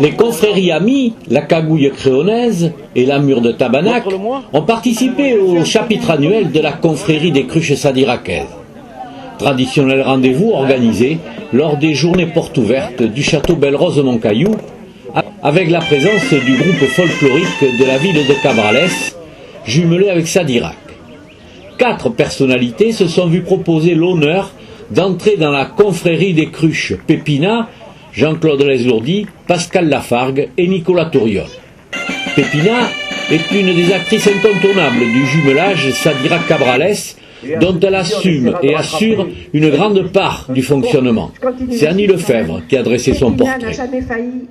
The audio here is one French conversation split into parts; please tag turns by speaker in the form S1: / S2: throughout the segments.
S1: Les confréries amies, la Cagouille créonaise et la Mure de Tabanac ont participé au chapitre annuel de la confrérie des cruches sadiracaises. Traditionnel rendez-vous organisé lors des journées portes ouvertes du château Belle-Rose-Moncaillou, avec la présence du groupe folklorique de la ville de Cabrales, jumelé avec Sadirac. 4 personnalités se sont vues proposer l'honneur d'entrer dans la confrérie des cruches: Pépina, Jean-Claude Lesourdi, Pascal Lafargue et Nicolas Touriol. Pépina est une des actrices incontournables du jumelage Sadirac-Cabrales, dont elle assume et assure une grande part du fonctionnement. C'est Annie Lefebvre qui a dressé son portrait.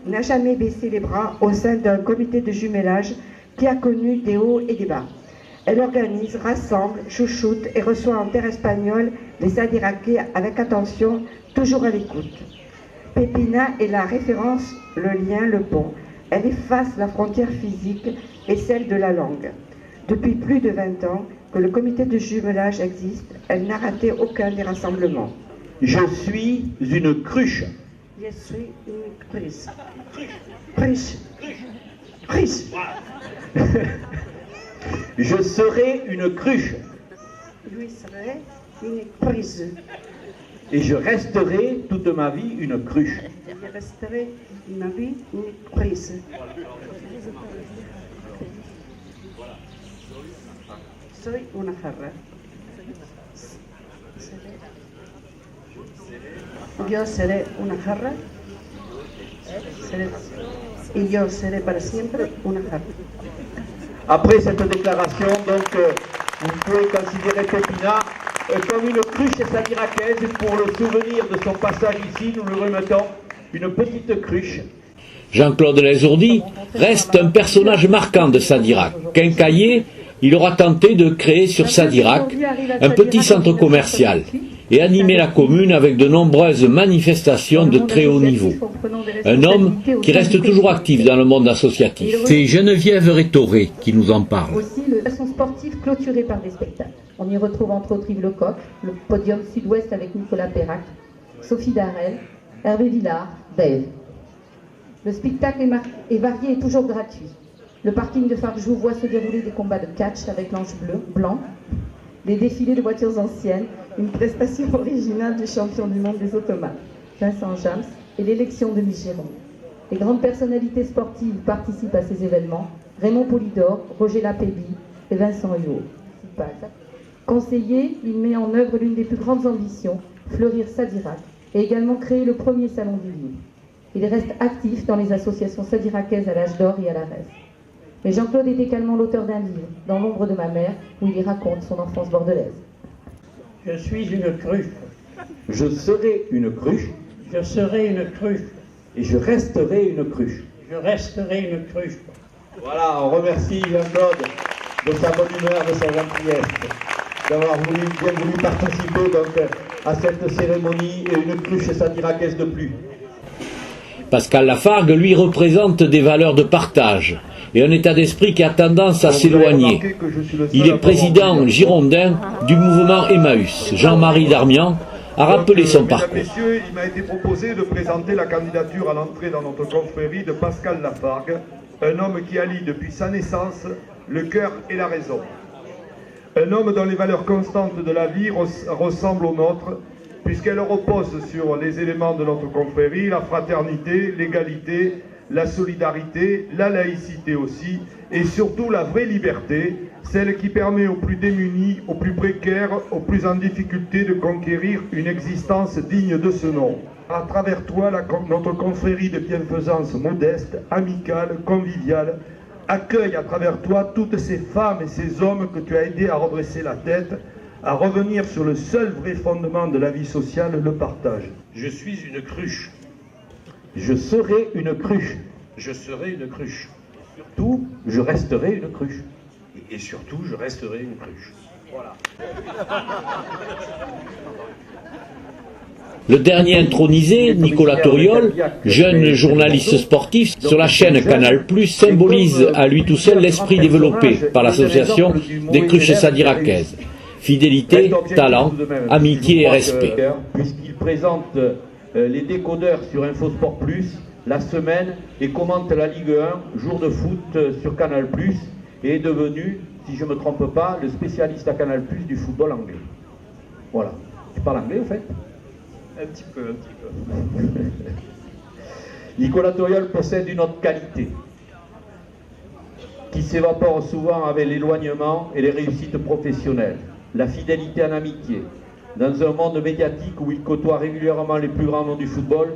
S2: N'a jamais baissé les bras au sein d'un comité de jumelage qui a connu des hauts et des bas. Elle organise, rassemble, chouchoute et reçoit en terre espagnole les Sadiracais avec attention, toujours à l'écoute. Pépina est la référence, le lien, le pont. Elle efface la frontière physique et celle de la langue. Depuis plus de 20 ans que le comité de jumelage existe, elle n'a raté aucun des rassemblements.
S3: Je suis une cruche.
S2: Je suis une cruche. Cruche. Cruche.
S3: Je serai une cruche.
S2: Je serai une cruche.
S3: Et je resterai toute ma vie une cruche.
S2: Je resterai ma vie une cruche. Soy una jarra. Yo seré una jarra. Y yo seré para siempre una jarra.
S3: Après cette déclaration, donc, vous pouvez considérer Pépina comme une cruche sadiracaise. Pour le souvenir de son passage ici, nous lui remettons une petite cruche.
S1: Jean-Claude Lesourdi reste un personnage marquant de Sadirac. Quincaillier, il aura tenté de créer sur Sadirac un petit centre commercial et animer la commune avec de nombreuses manifestations de très haut niveau. Un homme qui reste toujours actif dans le monde associatif. C'est Geneviève Rétoré qui nous en parle.
S4: Aussi, le façon sportive clôturée par des spectacles. On y retrouve entre autres Yves Lecoq, le podium sud-ouest avec Nicolas Perrac, Sophie Darel, Hervé Villard, Dave. Le spectacle est varié et toujours gratuit. Le parking de Farjou voit se dérouler des combats de catch avec l'ange blanc, des défilés de voitures anciennes, une prestation originale du champion du monde des automates, Vincent Jams, et l'élection de Michiron. Les grandes personnalités sportives participent à ces événements: Raymond Polidor, Roger Lapéby et Vincent Huot. Conseiller, il met en œuvre l'une des plus grandes ambitions, fleurir Sadirac, et également créer le premier salon du livre. Il reste actif dans les associations sadiracaises à l'âge d'or et à la RES. Mais Jean-Claude est également l'auteur d'un livre, Dans l'ombre de ma mère, où il y raconte son enfance bordelaise.
S5: Je suis une cruche.
S3: Je serai une cruche.
S5: Je serai une cruche.
S3: Et je resterai une cruche.
S5: Je resterai une cruche.
S3: Voilà, on remercie Jean-Claude de sa bonne humeur, de sa gentillesse, d'avoir bien voulu participer donc, à cette cérémonie et une cruche sadiracaise de plus.
S1: Pascal Lafargue, lui, représente des valeurs de partage et un état d'esprit qui a tendance à s'éloigner. Il est président girondin du mouvement Emmaüs. Jean-Marie Darmian a rappelé son parcours.
S6: Mesdames, Messieurs, il m'a été proposé de présenter la candidature à l'entrée dans notre confrérie de Pascal Lafargue, un homme qui allie depuis sa naissance le cœur et la raison. Un homme dont les valeurs constantes de la vie ressemblent aux nôtres, puisqu'elles reposent sur les éléments de notre confrérie: la fraternité, l'égalité, la solidarité, la laïcité aussi, et surtout la vraie liberté, celle qui permet aux plus démunis, aux plus précaires, aux plus en difficulté de conquérir une existence digne de ce nom. À travers toi, notre confrérie de bienfaisance modeste, amicale, conviviale, accueille à travers toi toutes ces femmes et ces hommes que tu as aidés à redresser la tête, à revenir sur le seul vrai fondement de la vie sociale, le partage.
S7: Je suis une cruche.
S3: Je serai une cruche.
S7: Je serai une cruche.
S3: Surtout, je resterai une cruche.
S7: Et surtout, je resterai une cruche. Voilà.
S1: Le dernier intronisé, Nicolas Touriol, jeune journaliste sportif sur la chaîne Canal+, symbolise à lui tout seul l'esprit développé par l'association des cruches sadiracaises. Fidélité, talent, amitié et respect.
S3: Puisqu'il présente les décodeurs sur InfoSport+, la semaine et commente la Ligue 1, jour de foot sur Canal+, et est devenu, si je ne me trompe pas, le spécialiste à Canal+, du football anglais. Voilà. Tu parles anglais, au fait?
S7: Un petit peu.
S3: Nicolas Touriol possède une autre qualité qui s'évapore souvent avec l'éloignement et les réussites professionnelles, la fidélité en amitié. Dans un monde médiatique où il côtoie régulièrement les plus grands noms du football,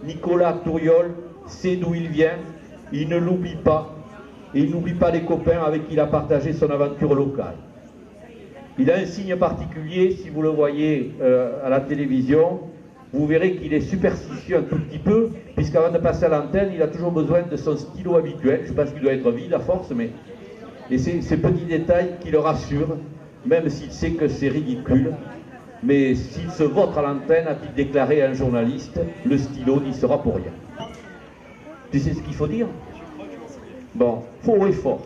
S3: Nicolas Touriol sait d'où il vient, il ne l'oublie pas, et il n'oublie pas les copains avec qui il a partagé son aventure locale. Il a un signe particulier, si vous le voyez à la télévision, vous verrez qu'il est superstitieux un tout petit peu, puisqu'avant de passer à l'antenne, il a toujours besoin de son stylo habituel. Je pense qu'il doit être vide à force, mais... Et c'est ces petits détails qui le rassurent, même s'il sait que c'est ridicule. Mais s'il se vautre à l'antenne, a-t-il déclaré à un journaliste, le stylo n'y sera pour rien. Tu sais ce qu'il faut dire? Bon, faux et fort.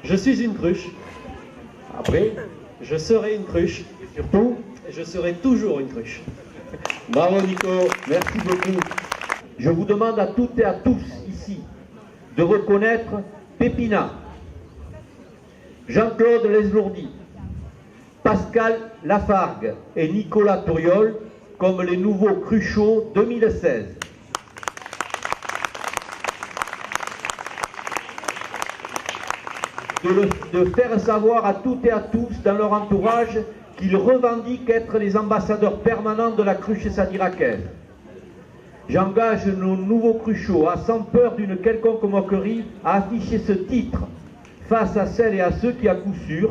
S7: Je suis une cruche.
S3: Après,
S7: Je serai une cruche.
S3: surtout,
S7: Je serai toujours une cruche.
S3: bravo Nico, merci beaucoup. Je vous demande à toutes et à tous ici de reconnaître Pépina, Jean-Claude Leslourdi, Pascal Lafargue et Nicolas Touriol comme les nouveaux Cruchots 2016. De faire savoir à toutes et à tous dans leur entourage qu'ils revendiquent être les ambassadeurs permanents de la cruche sadiracaise. J'engage nos nouveaux Cruchots, sans peur d'une quelconque moquerie, à afficher ce titre face à celles et à ceux qui, à coup sûr,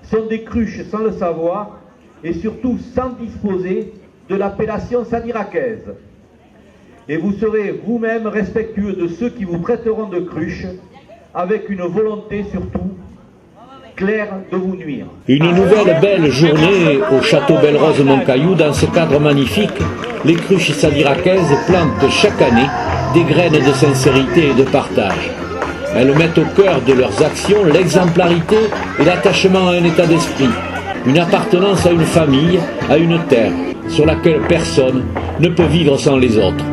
S3: sont des cruches sans le savoir et surtout sans disposer de l'appellation sadiracaise. Et vous serez vous-même respectueux de ceux qui vous traiteront de cruches, avec une volonté surtout claire de vous nuire.
S1: Une nouvelle belle journée au château Belle-Rose Moncaillou. Dans ce cadre magnifique, les cruches sadiracaises plantent chaque année des graines de sincérité et de partage. Elles mettent au cœur de leurs actions l'exemplarité et l'attachement à un état d'esprit, une appartenance à une famille, à une terre, sur laquelle personne ne peut vivre sans les autres.